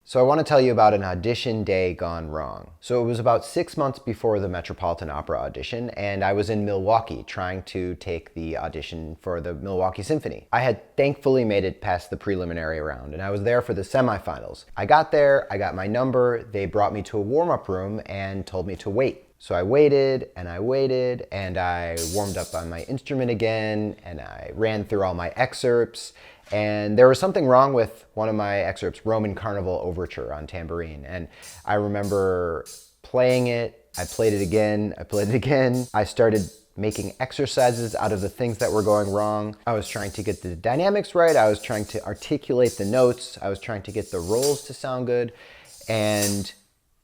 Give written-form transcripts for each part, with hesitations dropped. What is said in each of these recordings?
So I want to tell you about an audition day gone wrong. So it was about 6 months before the Metropolitan Opera audition, and I was in Milwaukee trying to take the audition for the Milwaukee Symphony. I had thankfully made it past the preliminary round, and I was there for the semifinals. I got there, I got my number, they brought me to a warm-up room and told me to wait. So I waited, and I waited, and I warmed up on my instrument again, and I ran through all my excerpts, and there was something wrong with one of my excerpts, Roman Carnival Overture on tambourine. And I remember playing it, I played it again, I played it again. I started making exercises out of the things that were going wrong. I was trying to get the dynamics right, I was trying to articulate the notes, I was trying to get the rolls to sound good, and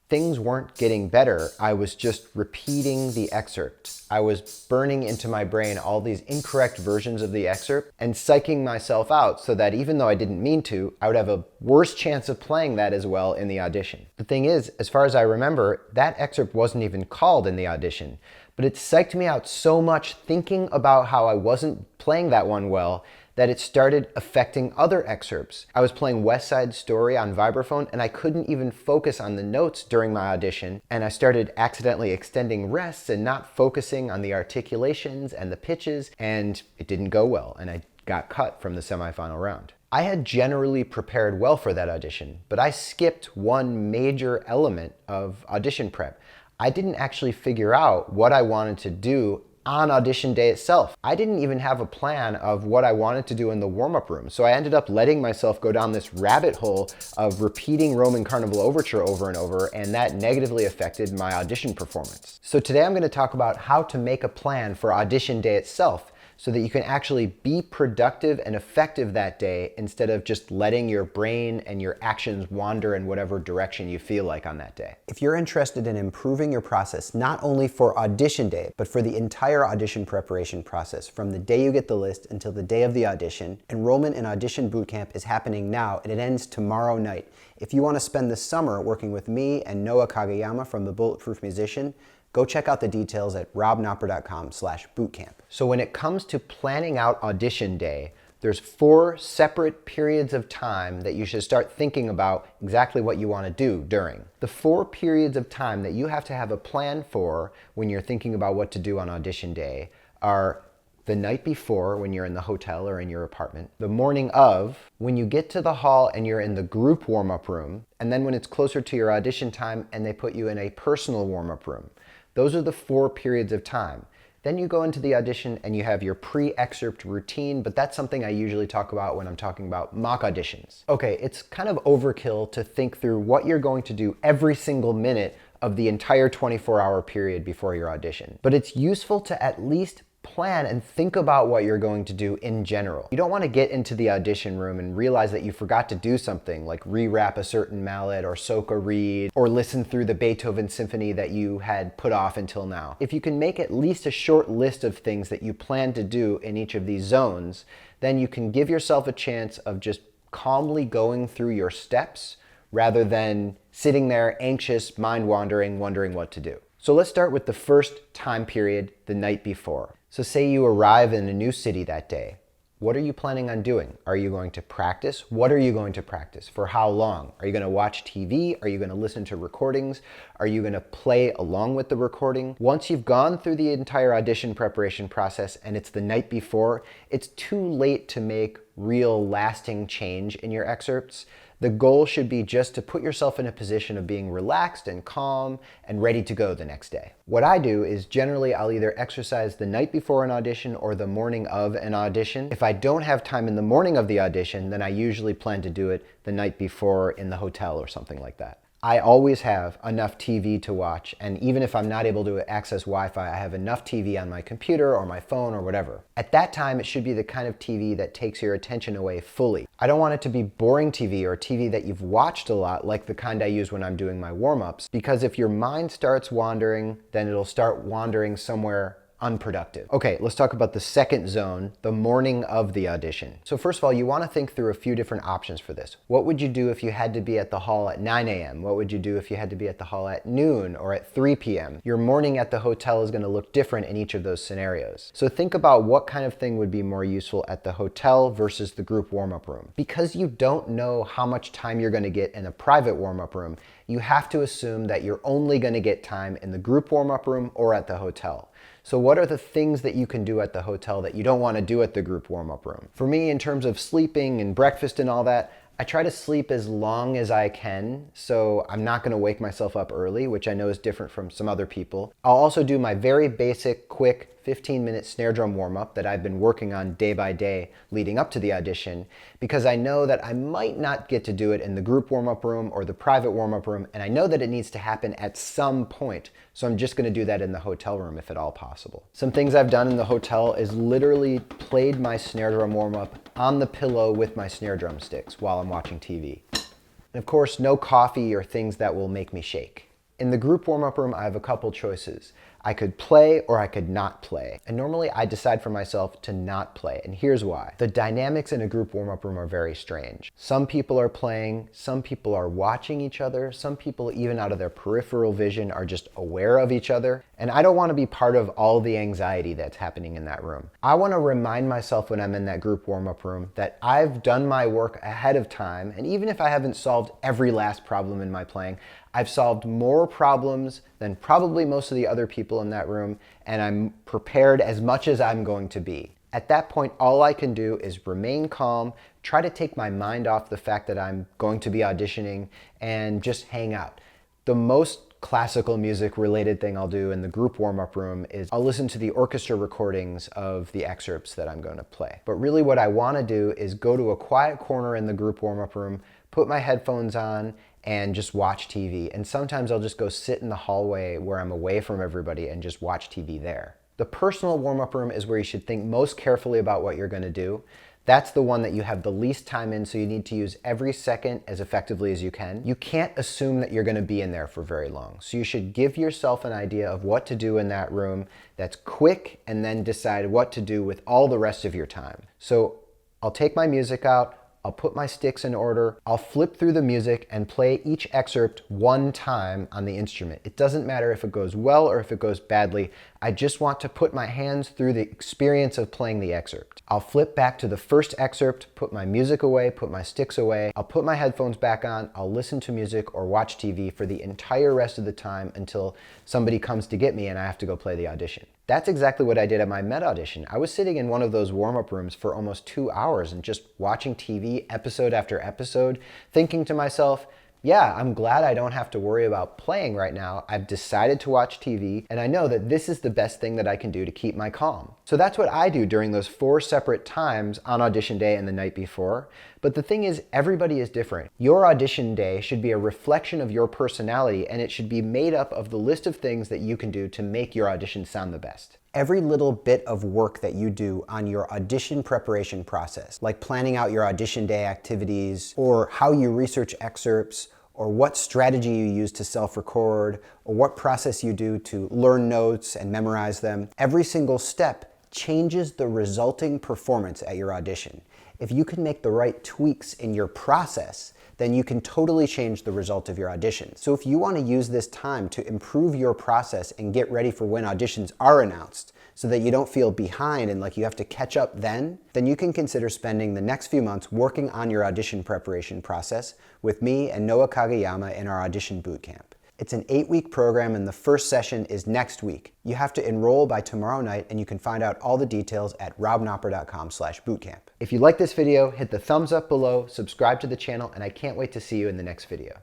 things weren't getting better. I was just repeating the excerpt. I was burning into my brain all these incorrect versions of the excerpt and psyching myself out so that even though I didn't mean to, I would have a worse chance of playing that as well in the audition. The thing is, as far as I remember, that excerpt wasn't even called in the audition, but it psyched me out so much thinking about how I wasn't playing that one well that it started affecting other excerpts. I was playing West Side Story on vibraphone and I couldn't even focus on the notes during my audition, and I started accidentally extending rests and not focusing on the articulations and the pitches, and it didn't go well and I got cut from the semifinal round. I had generally prepared well for that audition, but I skipped one major element of audition prep. I didn't actually figure out what I wanted to do on audition day itself. I didn't even have a plan of what I wanted to do in the warm-up room, so I ended up letting myself go down this rabbit hole of repeating Roman Carnival Overture over and over, and that negatively affected my audition performance. So today I'm going to talk about how to make a plan for audition day itself so that you can actually be productive and effective that day instead of just letting your brain and your actions wander in whatever direction you feel like on that day. If you're interested in improving your process, not only for audition day, but for the entire audition preparation process, from the day you get the list until the day of the audition, enrollment in Audition Bootcamp is happening now and it ends tomorrow night. If you want to spend the summer working with me and Noah Kageyama from The Bulletproof Musician, go check out the details at robknopper.com/bootcamp. So when it comes to planning out audition day, there's 4 separate periods of time that you should start thinking about exactly what you want to do during. The 4 periods of time that you have to have a plan for when you're thinking about what to do on audition day are the night before when you're in the hotel or in your apartment, the morning of, when you get to the hall and you're in the group warm-up room, and then when it's closer to your audition time and they put you in a personal warm-up room. Those are the 4 periods of time. Then you go into the audition and you have your pre-excerpt routine, but that's something I usually talk about when I'm talking about mock auditions. Okay, it's kind of overkill to think through what you're going to do every single minute of the entire 24-hour period before your audition, but it's useful to at least plan and think about what you're going to do in general. You don't want to get into the audition room and realize that you forgot to do something like rewrap a certain mallet or soak a reed or listen through the Beethoven symphony that you had put off until now. If you can make at least a short list of things that you plan to do in each of these zones, then you can give yourself a chance of just calmly going through your steps rather than sitting there anxious, mind wandering, wondering what to do. So let's start with the first time period, the night before. So say you arrive in a new city that day. What are you planning on doing? Are you going to practice? What are you going to practice? For how long? Are you going to watch TV? Are you going to listen to recordings? Are you going to play along with the recording? Once you've gone through the entire audition preparation process and it's the night before, it's too late to make real lasting change in your excerpts. The goal should be just to put yourself in a position of being relaxed and calm and ready to go the next day. What I do is generally I'll either exercise the night before an audition or the morning of an audition. If I don't have time in the morning of the audition, then I usually plan to do it the night before in the hotel or something like that. I always have enough TV to watch, and even if I'm not able to access Wi-Fi, I have enough TV on my computer or my phone or whatever. At that time, it should be the kind of TV that takes your attention away fully. I don't want it to be boring TV or TV that you've watched a lot, like the kind I use when I'm doing my warm-ups, because if your mind starts wandering, then it'll start wandering somewhere unproductive. Okay, let's talk about the second zone, the morning of the audition. So first of all, you want to think through a few different options for this. What would you do if you had to be at the hall at 9 a.m.? What would you do if you had to be at the hall at noon or at 3 p.m.? Your morning at the hotel is going to look different in each of those scenarios. So think about what kind of thing would be more useful at the hotel versus the group warm-up room. Because you don't know how much time you're going to get in a private warm-up room, you have to assume that you're only going to get time in the group warm-up room or at the hotel. So what are the things that you can do at the hotel that you don't want to do at the group warm-up room? For me, in terms of sleeping and breakfast and all that, I try to sleep as long as I can, so I'm not going to wake myself up early, which I know is different from some other people. I'll also do my very basic, quick 15-minute snare drum warm-up that I've been working on day by day leading up to the audition, because I know that I might not get to do it in the group warm-up room or the private warm-up room, and I know that it needs to happen at some point, so I'm just going to do that in the hotel room if at all possible. Some things I've done in the hotel is literally played my snare drum warm-up on the pillow with my snare drum sticks while I'm watching TV. And of course, no coffee or things that will make me shake. In the group warm-up room, I have a couple choices. I could play or I could not play. And normally I decide for myself to not play, and here's why. The dynamics in a group warm-up room are very strange. Some people are playing, some people are watching each other, some people even out of their peripheral vision are just aware of each other, and I don't want to be part of all the anxiety that's happening in that room. I want to remind myself when I'm in that group warm-up room that I've done my work ahead of time, and even if I haven't solved every last problem in my playing, I've solved more problems than probably most of the other people in that room, and I'm prepared as much as I'm going to be. At that point, all I can do is remain calm, try to take my mind off the fact that I'm going to be auditioning, and just hang out. The most classical music related thing I'll do in the group warm-up room is I'll listen to the orchestra recordings of the excerpts that I'm going to play. But really what I want to do is go to a quiet corner in the group warm-up room, put my headphones on, and just watch TV. And sometimes I'll just go sit in the hallway where I'm away from everybody and just watch TV there. The personal warm-up room is where you should think most carefully about what you're going to do. That's the one that you have the least time in, so you need to use every second as effectively as you can. You can't assume that you're going to be in there for very long. So you should give yourself an idea of what to do in that room that's quick, and then decide what to do with all the rest of your time. So I'll take my music out, I'll put my sticks in order, I'll flip through the music and play each excerpt one time on the instrument. It doesn't matter if it goes well or if it goes badly. I just want to put my hands through the experience of playing the excerpt. I'll flip back to the first excerpt, put my music away, put my sticks away, I'll put my headphones back on, I'll listen to music or watch TV for the entire rest of the time until somebody comes to get me and I have to go play the audition. That's exactly what I did at my Met audition. I was sitting in one of those warm-up rooms for almost 2 hours and just watching TV episode after episode, thinking to myself, yeah, I'm glad I don't have to worry about playing right now. I've decided to watch TV, and I know that this is the best thing that I can do to keep my calm. So that's what I do during those 4 separate times on audition day and the night before. But the thing is, everybody is different. Your audition day should be a reflection of your personality, and it should be made up of the list of things that you can do to make your audition sound the best. Every little bit of work that you do on your audition preparation process, like planning out your audition day activities, or how you research excerpts, or what strategy you use to self-record, or what process you do to learn notes and memorize them, every single step changes the resulting performance at your audition. If you can make the right tweaks in your process, then you can totally change the result of your audition. So if you want to use this time to improve your process and get ready for when auditions are announced, so that you don't feel behind and like you have to catch up then you can consider spending the next few months working on your audition preparation process with me and Noah Kageyama in our audition bootcamp. It's an 8-week program and the first session is next week. You have to enroll by tomorrow night, and you can find out all the details at robknopper.com/bootcamp. If you like this video, hit the thumbs up below, subscribe to the channel, and I can't wait to see you in the next video.